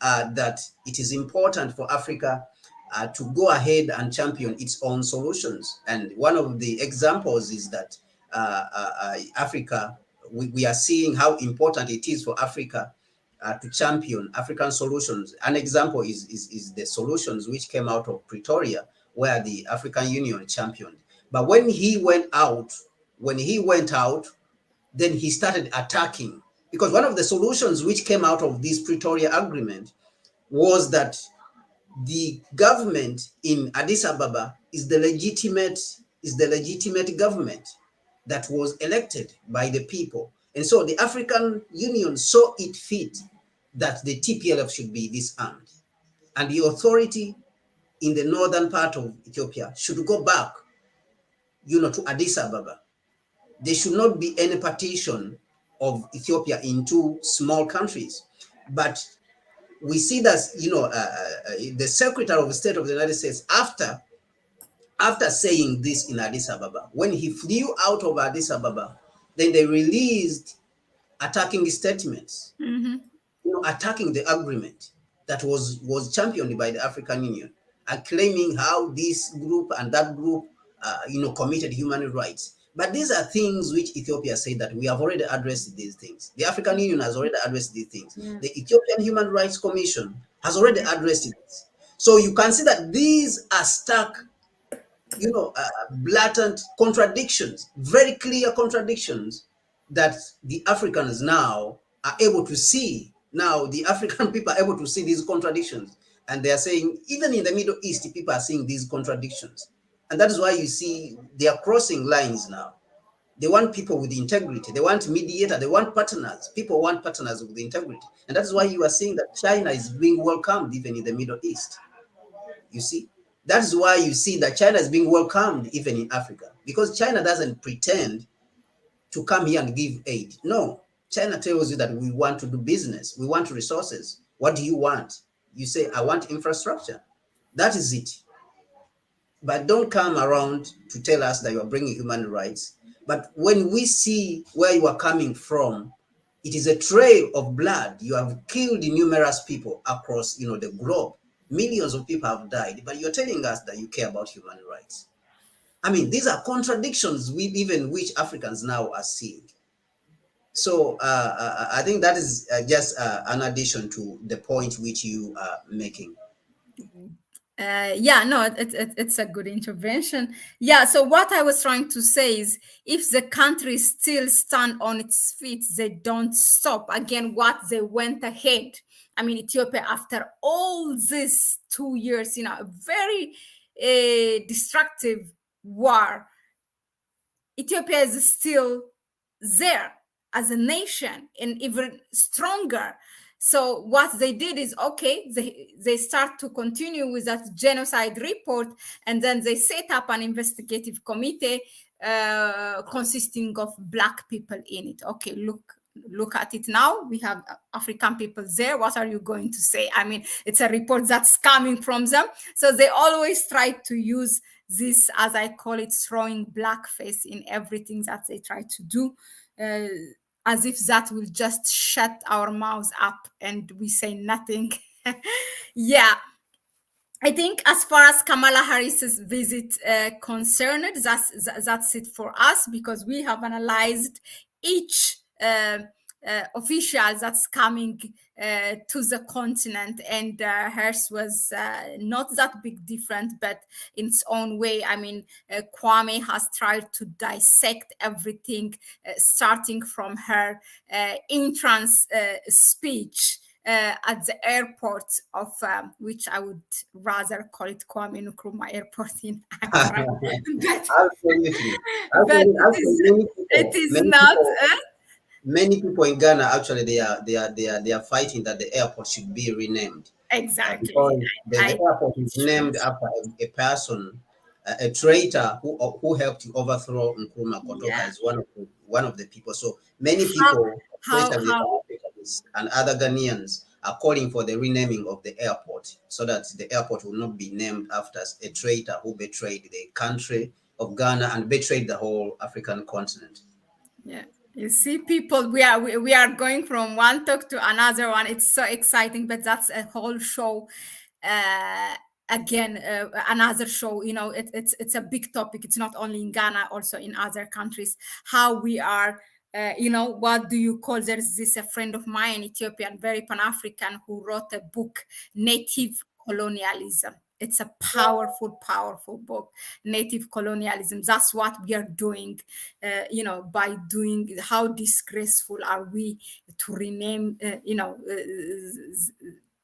that it is important for Africa to go ahead and champion its own solutions. And one of the examples is that Africa, we are seeing how important it is for Africa to champion African solutions. An example is the solutions which came out of Pretoria, where the African Union championed. But when he went out, then he started attacking, because one of the solutions which came out of this Pretoria agreement was that the government in Addis Ababa is the legitimate government that was elected by the people. And so the African Union saw it fit that the TPLF should be disarmed. And the authority in the northern part of Ethiopia should go back, to Addis Ababa. There should not be any partition of Ethiopia into small countries. But we see that, the Secretary of State of the United States, after saying this in Addis Ababa, when he flew out of Addis Ababa, then they released attacking statements, attacking the agreement that was championed by the African Union, and claiming how this group and that group, committed human rights. But these are things which Ethiopia said that we have already addressed these things. The African Union has already addressed these things. Yeah. The Ethiopian Human Rights Commission has already addressed it. So you can see that these are stark, blatant contradictions, very clear contradictions that the Africans now are able to see. Now the African people are able to see these contradictions, and they are saying, even in the Middle East, people are seeing these contradictions. And that is why you see they are crossing lines now. They want people with integrity. They want mediator. They want partners. People want partners with integrity. And that is why you are seeing that China is being welcomed even in the Middle East. You see? That is why you see that China is being welcomed even in Africa, because China doesn't pretend to come here and give aid. No, China tells you that we want to do business. We want resources. What do you want? You say, I want infrastructure. That is it. But don't come around to tell us that you are bringing human rights. But when we see where you are coming from, it is a trail of blood. You have killed numerous people across, the globe. Millions of people have died, but you're telling us that you care about human rights. I mean, these are contradictions even which Africans now are seeing. So I think that is just an addition to the point which you are making.
Yeah, no, it's a good intervention. Yeah, so what I was trying to say is, if the country still stand on its feet, they don't stop. Again, what they went ahead. I mean, Ethiopia, after all these 2 years, a very destructive war, Ethiopia is still there as a nation and even stronger. So what they did is, okay, they start to continue with that genocide report, and then they set up an investigative committee consisting of Black people in it. Okay, look at it now. We have African people there. What are you going to say? I mean, it's a report that's coming from them. So they always try to use this, as I call it, throwing blackface in everything that they try to do, as if that will just shut our mouths up and we say nothing. Yeah. I think as far as Kamala Harris's visit concerned, that's it for us, because we have analyzed each official that's coming to the continent, and hers was not that big different, but in its own way. I mean, Kwame has tried to dissect everything, starting from her entrance speech at the airport of which I would rather call it Kwame Nkrumah Airport in Accra.
Absolutely.
But it is not.
Many people in Ghana, actually, they are fighting that the airport should be renamed.
Exactly.
Because the airport is named after a person, a traitor who helped to overthrow Nkrumah Kotoka. Yeah. Is one of the people. So many people, especially Africans and other Ghanaians, are calling for the renaming of the airport, so that the airport will not be named after a traitor who betrayed the country of Ghana and betrayed the whole African continent.
Yeah. You see, people, we are going from one talk to another one. It's so exciting, but that's a whole show. Again, another show. It's a big topic. It's not only in Ghana, also in other countries. How we are, what do you call? There's a friend of mine, Ethiopian, very Pan-African, who wrote a book, Native Colonialism. It's a powerful book, Native Colonialism. That's what we are doing, by doing. How disgraceful are we to rename,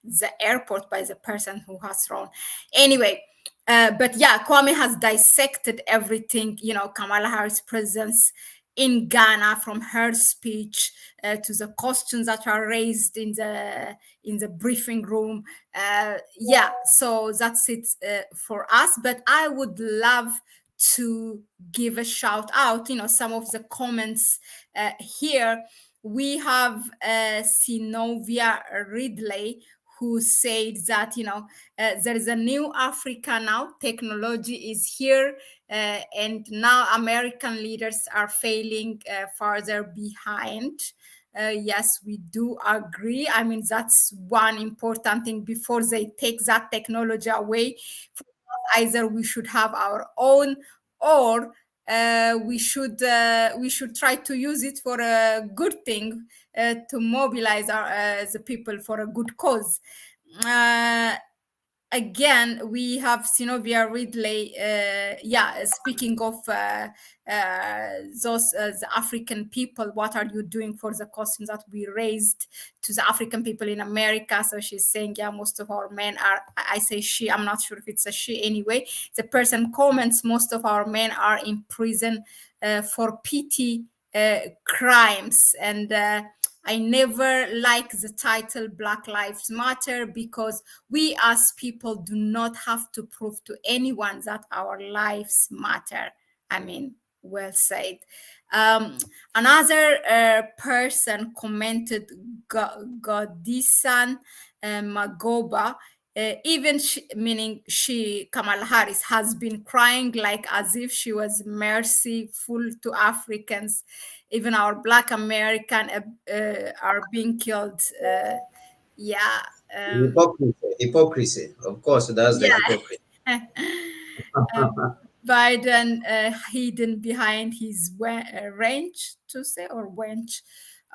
the airport by the person who has thrown. Anyway, but yeah, Kwame has dissected everything, Kamala Harris' presence in Ghana, from her speech to the questions that are raised in the briefing room. Yeah, so that's it for us. But I would love to give a shout out. Some of the comments here. We have Sinovia Ridley, who said that there is a new Africa now. Technology is here, and now American leaders are failing farther behind. Yes, we do agree. I mean, that's one important thing. Before they take that technology away from us, either we should have our own, or we should try to use it for a good thing, to mobilize the people for a good cause. Uh, Again, we have Synovia Ridley. Yeah, speaking of those the African people, what are you doing for the questions that we raised to the African people in America? So she's saying, yeah, most of our men are. I say she. I'm not sure if it's a she. Anyway, the person comments, most of our men are in prison for petty crimes, and I never like the title Black Lives Matter, because we as people do not have to prove to anyone that our lives matter. I mean, well said. Another person commented, Godisan Magoba, even she, meaning she, Kamala Harris, has been crying like as if she was merciful to Africans. Even our Black American are being killed. Yeah. Um,
Hypocrisy. Of course, that's the hypocrisy.
yeah. Biden hidden behind his range, to say, or wench.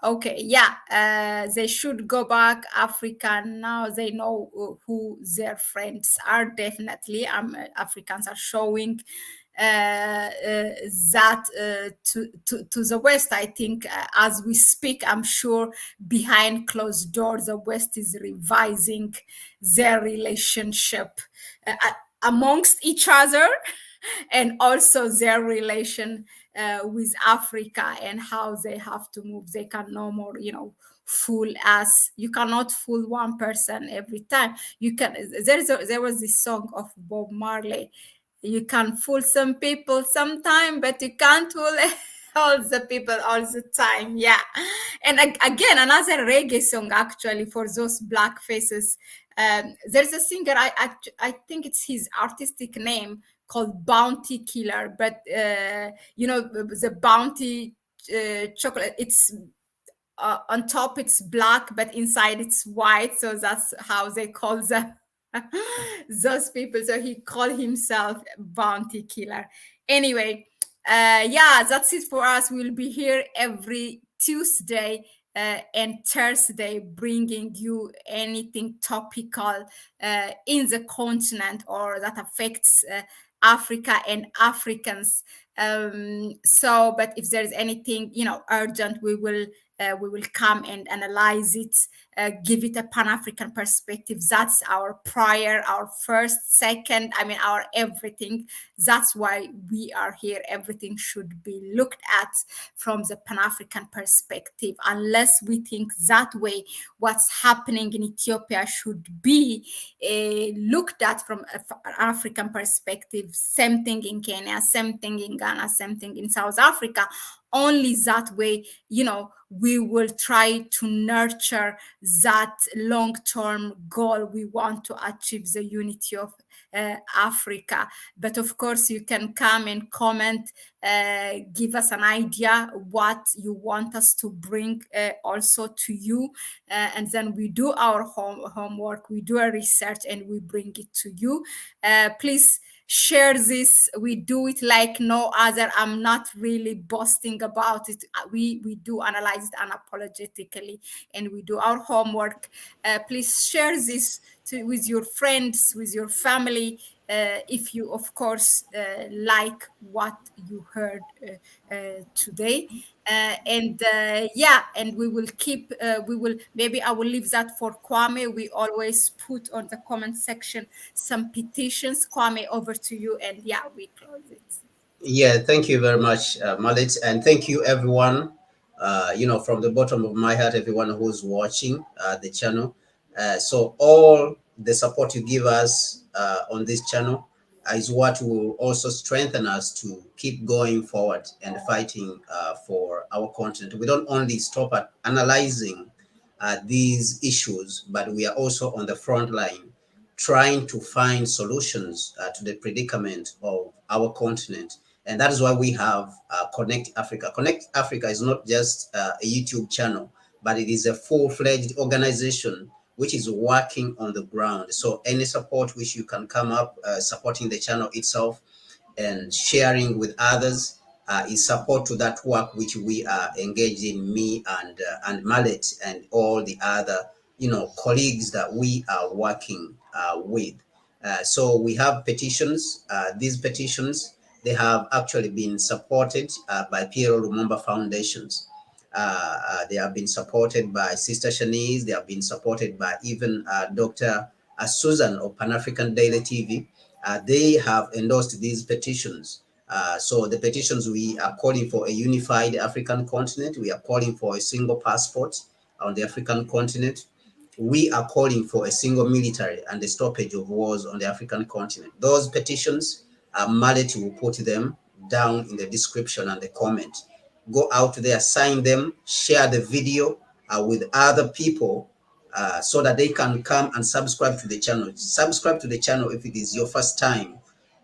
Okay, yeah, they should go back Africa now. They know who their friends are. Definitely, Africans are showing that to the West. I think as we speak, I'm sure behind closed doors, the West is revising their relationship amongst each other, and also their relation with Africa, and how they have to move. They can no more, fool us. You cannot fool one person every time. You can. There was this song of Bob Marley. You can fool some people sometime, but you can't fool all the people all the time. Yeah. And again, another reggae song, actually, for those black faces. There's a singer, I think it's his artistic name, called Bounty Killer, but the Bounty chocolate, it's on top it's black, but inside it's white, so that's how they call the those people. So he called himself Bounty Killer. Anyway, yeah, that's it for us. We'll be here every Tuesday and Thursday, bringing you anything topical in the continent, or that affects Africa and Africans. So, but if there is anything urgent, we will come and analyze it, give it a Pan-African perspective. That's our prior, our first, second, I mean, our everything. That's why we are here. Everything should be looked at from the Pan-African perspective. Unless we think that way, what's happening in Ethiopia should be looked at from an African perspective. Same thing in Kenya, same thing in Ghana, same thing in South Africa. Only that way, we will try to nurture that long-term goal. We want to achieve the unity of Africa. But of course, you can come and comment, give us an idea what you want us to bring also to you, and then we do our homework, we do a research, and we bring it to you. Please share this. We do it like no other. I'm not really boasting about it. We do analyze it unapologetically, and we do our homework. Please share this with your friends, with your family, if you, of course, like what you heard today. And yeah, and we will keep, maybe I will leave that for Kwame. We always put on the comment section some petitions. Kwame, over to you. And yeah, we close it.
Yeah, thank you very much, Malit, and thank you everyone. From the bottom of my heart, everyone who's watching the channel. So all the support you give us on this channel is what will also strengthen us to keep going forward and fighting for our continent. We don't only stop at analyzing these issues, but we are also on the front line trying to find solutions to the predicament of our continent. And that is why we have Connect Africa. Connect Africa is not just a YouTube channel, but it is a full-fledged organization which is working on the ground. So any support which you can come up supporting the channel itself and sharing with others is support to that work which we are engaged in, me and Mallet and all the other colleagues that we are working with. So we have petitions. These petitions, they have actually been supported by Piero Lumumba Foundations. They have been supported by Sister Shanice. They have been supported by even Dr. Susan of Pan African Daily TV. They have endorsed these petitions. So the petitions, we are calling for a unified African continent. We are calling for a single passport on the African continent. We are calling for a single military and the stoppage of wars on the African continent. Those petitions, Mallet will put them down in the description and the comment. Go out there, sign them, share the video with other people so that they can come and subscribe to the channel. Subscribe to the channel if it is your first time,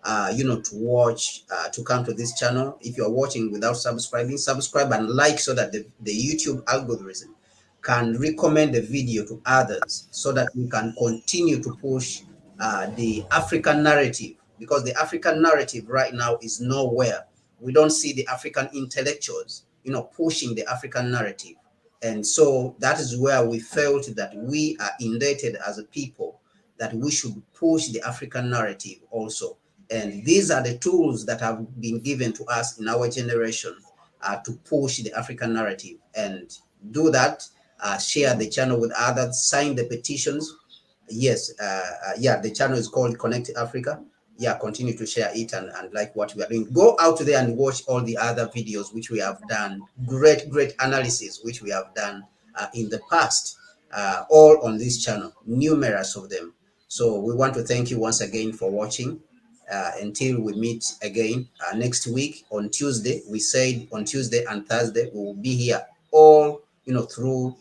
to watch, to come to this channel. If you're watching without subscribing, subscribe and like so that the YouTube algorithm can recommend the video to others so that we can continue to push the African narrative, because the African narrative right now is nowhere. We don't see the African intellectuals, pushing the African narrative. And so that is where we felt that we are indebted as a people, that we should push the African narrative also. And these are the tools that have been given to us in our generation to push the African narrative. And do that, share the channel with others, sign the petitions. Yes, yeah, the channel is called Connect Africa. Yeah, continue to share it and like what we are doing. Go out there and watch all the other videos which we have done. Great analysis which we have done in the past, all on this channel, numerous of them. So we want to thank you once again for watching. Until we meet again next week on Tuesday. We said on Tuesday and Thursday we will be here all through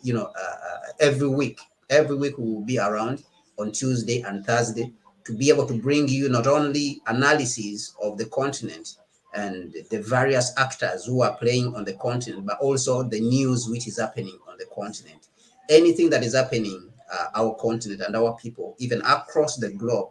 every week. Every week we will be around on Tuesday and Thursday to be able to bring you not only analysis of the continent and the various actors who are playing on the continent, but also the news which is happening on the continent. Anything that is happening our continent and our people, even across the globe.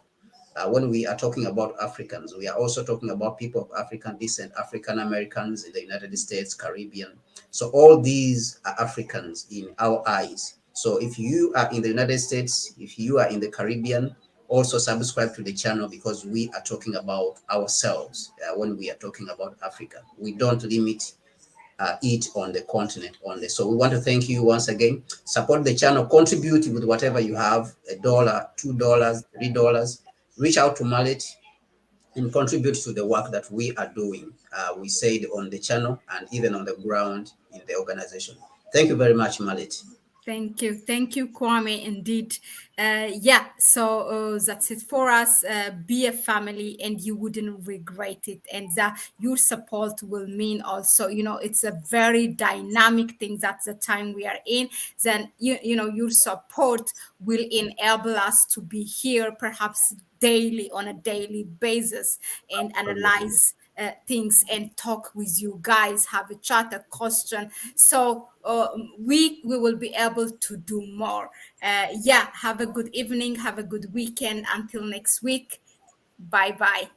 When we are talking about Africans, we are also talking about people of African descent, African Americans in the United States, Caribbean. So all these are Africans in our eyes. So if you are in the United States, if you are in the Caribbean, also subscribe to the channel, because we are talking about ourselves when we are talking about Africa. We don't limit it on the continent only. So we want to thank you once again. Support the channel, contribute with whatever you have, $1, $2, $3. Reach out to Mallet and contribute to the work that we are doing. We said on the channel and even on the ground in the organization. Thank you very much, Mallet.
Thank you, Kwame. Indeed, yeah. So that's it for us. Be a family, and you wouldn't regret it. And that your support will mean also, it's a very dynamic thing. That's the time we are in. Then your support will enable us to be here, perhaps daily on a daily basis, and analyze things and talk with you guys, have a chat, a question. So we will be able to do more. Yeah, have a good evening, have a good weekend. Until next week, bye bye.